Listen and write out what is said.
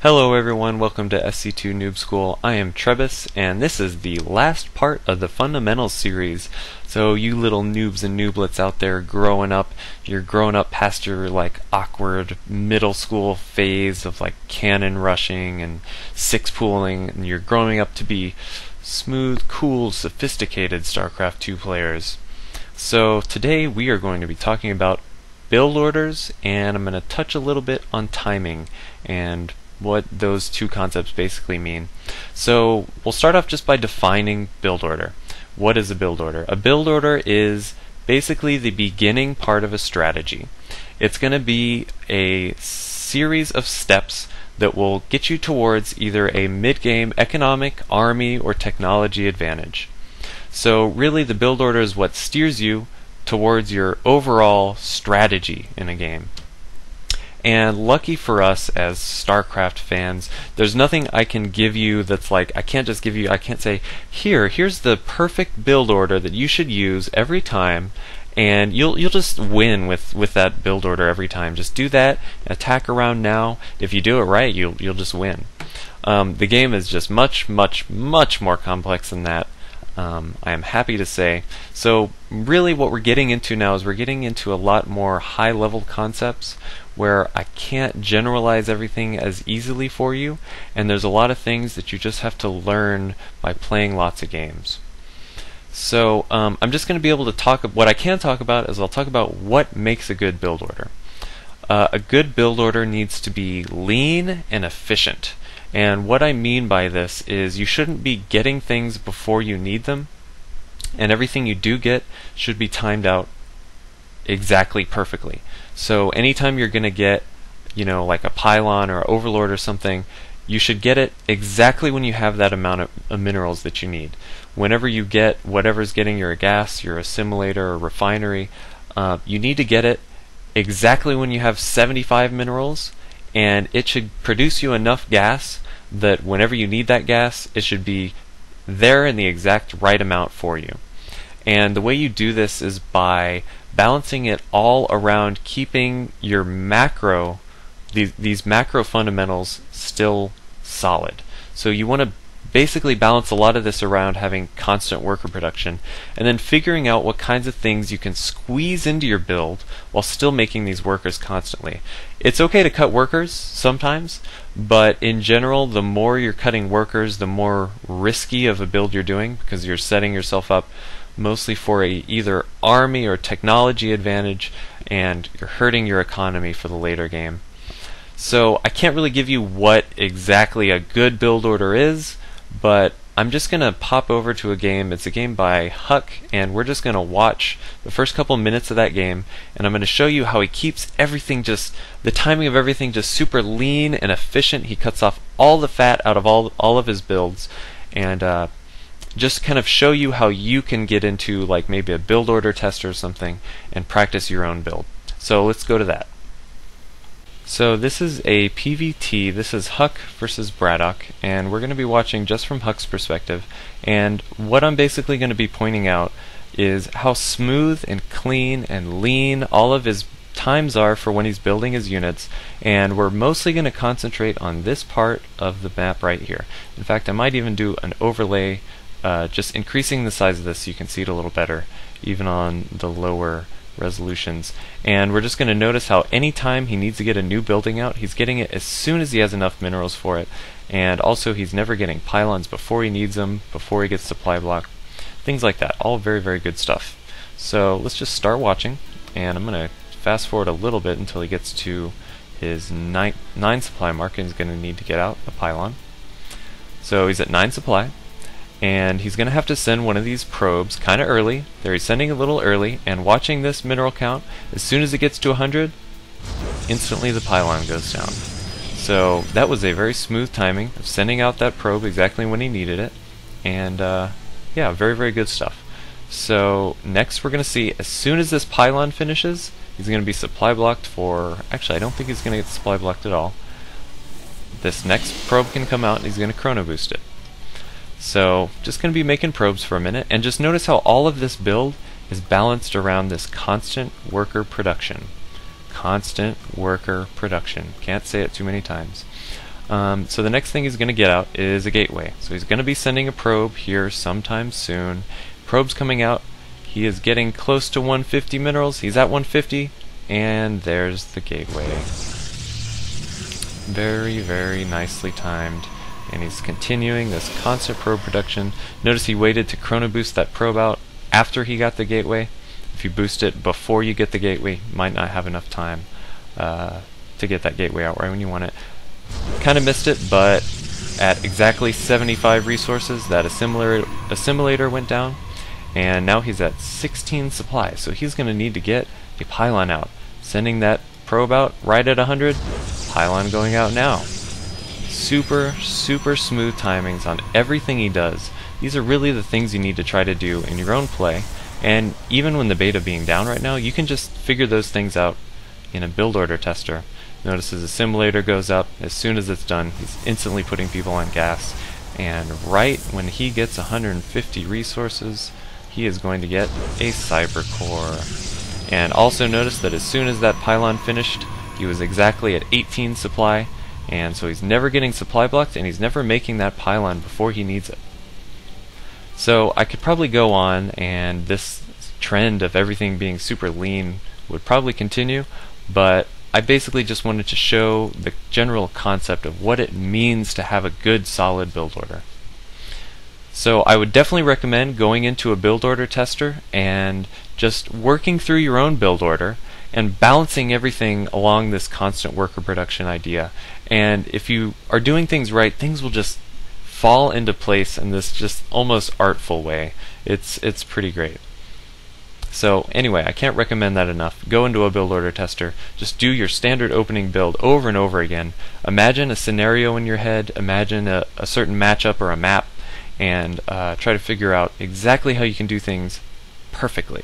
Hello everyone, welcome to SC2 Noob School. I am Trebus, and this is the last part of the Fundamentals series. So you little noobs and nooblets out there growing up, you're growing up past your awkward middle school phase of cannon rushing and six pooling, and you're growing up to be smooth, cool, sophisticated StarCraft 2 players. So today we are going to be talking about build orders, and I'm going to touch a little bit on timing and what those two concepts basically mean. So we'll start off just by defining build order. What is a build order? A build order is basically the beginning part of a strategy. It's going to be a series of steps that will get you towards either a mid-game economic, army, or technology advantage. So really the build order is what steers you towards your overall strategy in a game. And lucky for us as StarCraft fans, there's nothing I can give you that's I can't say, here's the perfect build order that you should use every time, and you'll just win with that build order every time. Just do that, attack around now. If you do it right, you'll just win. The game is just much more complex than that. I am happy to say. So really what we're getting into now is we're getting into a lot more high-level concepts where I can't generalize everything as easily for you, and there's a lot of things that you just have to learn by playing lots of games. So I'm just going to be able to talk. What I can talk about is I'll talk about what makes a good build order. A good build order needs to be lean and efficient. And what I mean by this is you shouldn't be getting things before you need them, and everything you do get should be timed out exactly perfectly. So anytime you're going to get, like a pylon or overlord or something, you should get it exactly when you have that amount of minerals that you need. Whenever you get whatever's getting your gas, your assimilator or refinery, you need to get it exactly when you have 75 minerals, and it should produce you enough gas that whenever you need that gas, it should be there in the exact right amount for you. And the way you do this is by balancing it all around keeping your macro, these macro fundamentals still solid. So you want to basically balance a lot of this around having constant worker production, and then figuring out what kinds of things you can squeeze into your build while still making these workers constantly. It's okay to cut workers sometimes, but in general, the more you're cutting workers, the more risky of a build you're doing, because you're setting yourself up mostly for a either army or technology advantage, and you're hurting your economy for the later game. So I can't really give you what exactly a good build order is, but I'm just going to pop over to a game. It's a game by Huck, and we're just going to watch the first couple minutes of that game, and I'm going to show you how he keeps everything the timing of everything just super lean and efficient. He cuts off all the fat out of all of his builds, and just kind of show you how you can get into maybe a build order test or something and practice your own build. So let's go to that. So this is a PVT. This is Huck versus Braddock, and we're going to be watching just from Huck's perspective. And what I'm basically going to be pointing out is how smooth and clean and lean all of his times are for when he's building his units, and we're mostly going to concentrate on this part of the map right here. In fact, I might even do an overlay, just increasing the size of this so you can see it a little better, even on the lower resolutions. And we're just going to notice how anytime he needs to get a new building out, he's getting it as soon as he has enough minerals for it, and also he's never getting pylons before he needs them, before he gets supply block, things like that. All very good stuff. So let's just start watching, and I'm going to fast forward a little bit until he gets to his 9 supply mark, and he's going to need to get out a pylon. So he's at 9 supply, and he's going to have to send one of these probes kind of early. There he's sending a little early, and watching this mineral count, as soon as it gets to 100, instantly the pylon goes down. So that was a very smooth timing of sending out that probe exactly when he needed it, and yeah, very good stuff. So next we're going to see, as soon as this pylon finishes, he's going to be supply blocked for, actually I don't think he's going to get supply blocked at all. This next probe can come out and he's going to chrono boost it. So just going to be making probes for a minute, and just notice how all of this build is balanced around this constant worker production. Constant worker production. Can't say it too many times. So the next thing he's going to get out is a gateway. So he's going to be sending a probe here sometime soon. Probe's coming out. He is getting close to 150 minerals. He's at 150, and there's the gateway. Very, very nicely timed. And he's continuing this constant probe production. Notice he waited to chrono boost that probe out after he got the gateway. If you boost it before you get the gateway, you might not have enough time to get that gateway out right when you want it. Kind of missed it, but at exactly 75 resources, that assimilator went down, and now he's at 16 supply. So he's going to need to get a pylon out. Sending that probe out right at 100, pylon going out now. Super, super smooth timings on everything he does. These are really the things you need to try to do in your own play, and even when the beta being down right now, you can just figure those things out in a build order tester. Notice his assimilator goes up. As soon as it's done, he's instantly putting people on gas, and right when he gets 150 resources, he is going to get a cyber core. And also notice that as soon as that pylon finished, he was exactly at 18 supply, and so he's never getting supply blocked, and he's never making that pylon before he needs it. So I could probably go on, and this trend of everything being super lean would probably continue, but I basically just wanted to show the general concept of what it means to have a good solid build order. So I would definitely recommend going into a build order tester and just working through your own build order and balancing everything along this constant worker production idea. And if you are doing things right, things will just fall into place in this just almost artful way. It's pretty great. So anyway, I can't recommend that enough. Go into a build order tester, just do your standard opening build over and over again. Imagine a scenario in your head, imagine a certain matchup or a map, and try to figure out exactly how you can do things perfectly.